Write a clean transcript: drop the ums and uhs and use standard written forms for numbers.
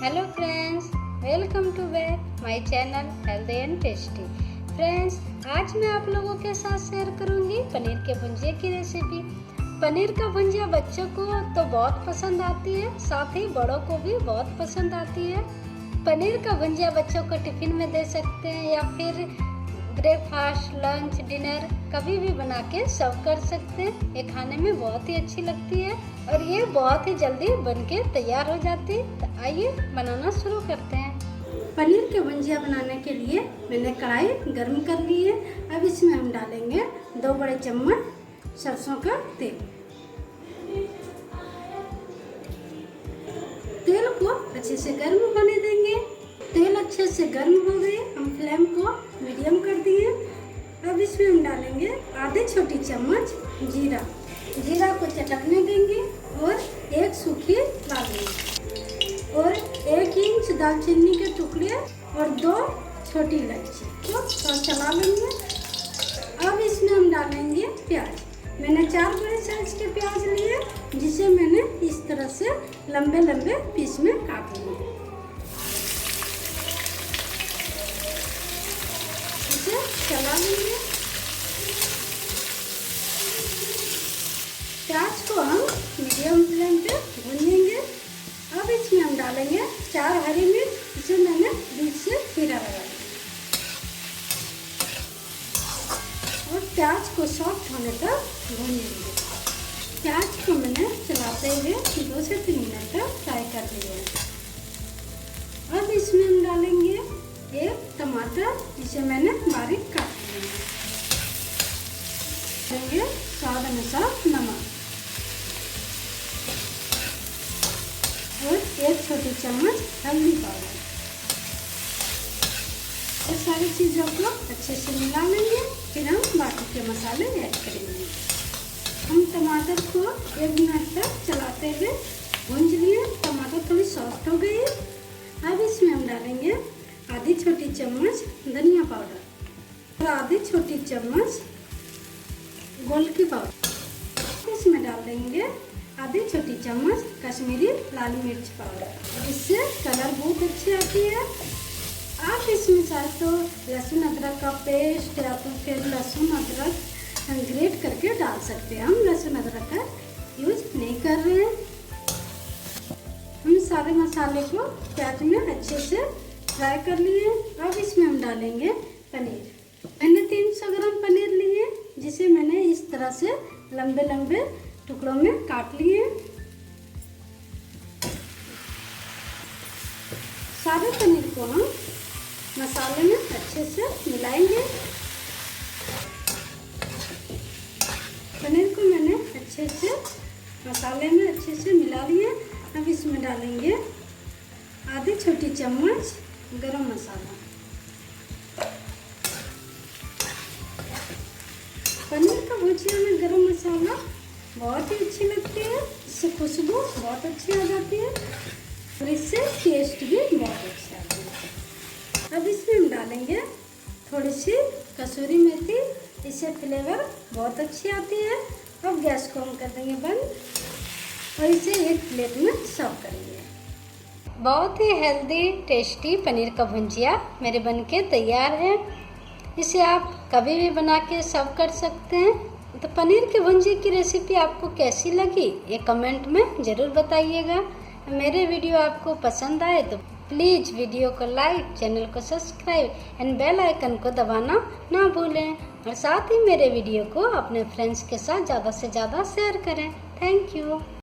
Hello friends, welcome to back my channel healthy and tasty. Friends, आज मैं आप लोगों के साथ शेयर करूंगी पनीर के भुंजिया की रेसिपी। पनीर का भुंजिया बच्चों को तो बहुत पसंद आती है, साथ ही बड़ों को भी बहुत पसंद आती है। पनीर का भुंजिया बच्चों को टिफिन में दे सकते हैं या फिर ब्रेकफास्ट, लंच, डिनर कभी भी बना के सर्व कर सकते हैं। ये खाने में बहुत ही अच्छी लगती है और ये बहुत ही जल्दी बन के तैयार हो जाती है। तो आइए बनाना शुरू करते हैं। पनीर के भुंजिया बनाने के लिए मैंने कढ़ाई गर्म कर ली है। अब इसमें हम डालेंगे 2 बड़े चम्मच सरसों का तेल। तेल को अच्छे से गर्म होने देंगे। तेल अच्छे से गर्म हो गए, हम फ्लेम को मीडियम कर दिए। अब इसमें हम डालेंगे आधे छोटी चम्मच जीरा। जीरा को चटकने देंगे और 1 सूखी लाल मिर्च और 1 इंच दालचीनी के टुकड़े और 2 छोटी इलायची को चला लेंगे। अब इसमें हम डालेंगे प्याज। मैंने 4 बड़े साइज के प्याज लिए, जिसे मैंने इस तरह से लंबे लंबे पीस में काट लिए। इसे चला लेंगे। प्याज को हम मीडियम फ्लेम पे भूनेंगे। अब इसमें हम डालेंगे 4 हरी मिर्च, जिसे मैंने बीच से चीरा लगा दिया और प्याज को सॉफ्ट होने तक भूनेंगे। प्याज को मैंने चलाते हुए 2 से 3 मिनट तक फ्राई कर लिया है। अब इसमें हम डालेंगे 1 टमाटर, जिसे मैंने बारीक काट लिया है। डालेंगे स्वाद अनुसार नमक और 1 छोटी चम्मच हल्दी पाउडर। ये सारी चीज़ों को अच्छे से मिला लेंगे, फिर हम बाकी के मसाले ऐड करेंगे। हम टमाटर को 1 मिनट तक चलाते हुए भूंज लिए। टमाटर थोड़ी सॉफ्ट हो गई है। अब इसमें हम डालेंगे आधी छोटी चम्मच धनिया पाउडर और आधी छोटी चम्मच गोलकी पाउडर। इसमें डाल देंगे आधी छोटी चम्मच कश्मीरी लाल मिर्च पाउडर। इससे कलर बहुत अच्छी आती है। आप इसमें चाहे तो लहसुन अदरक का पेस्ट या तो फिर लहसुन अदरक ग्रेट करके डाल सकते हैं। हम लहसुन अदरक का यूज नहीं कर रहे हैं। हम सारे मसाले को प्याज में अच्छे से फ्राई कर लिए। अब इसमें हम डालेंगे पनीर। मैंने 300 ग्राम पनीर लिए, जिसे मैंने इस तरह से लंबे लंबे टुकड़ों में काट लिए। सारे पनीर को हम मसाले में अच्छे से मिलाएंगे। पनीर को मैंने अच्छे से मसाले में अच्छे से मिला लिए। अब इसमें डालेंगे आधी छोटी चम्मच गरम मसाला। पनीर का भुजिया में गरम मसाला बहुत ही अच्छी लगती है। इससे खुशबू बहुत अच्छी आ जाती है और इससे टेस्ट भी बहुत अच्छा आता है। अब इसमें हम डालेंगे थोड़ी सी कसूरी मेथी। इससे फ्लेवर बहुत अच्छी आती है। अब गैस को हम कर देंगे बंद और इसे एक प्लेट में सर्व करेंगे। बहुत ही हेल्दी टेस्टी पनीर का भुंजिया मेरे बनके तैयार है। इसे आप कभी भी बना के सर्व कर सकते हैं। तो पनीर के भुंजिया की रेसिपी आपको कैसी लगी, ये कमेंट में ज़रूर बताइएगा। मेरे वीडियो आपको पसंद आए तो प्लीज़ वीडियो को लाइक, चैनल को सब्सक्राइब एंड बेल आइकन को दबाना ना भूलें और साथ ही मेरे वीडियो को अपने फ्रेंड्स के साथ ज़्यादा से ज़्यादा शेयर करें। Thank you.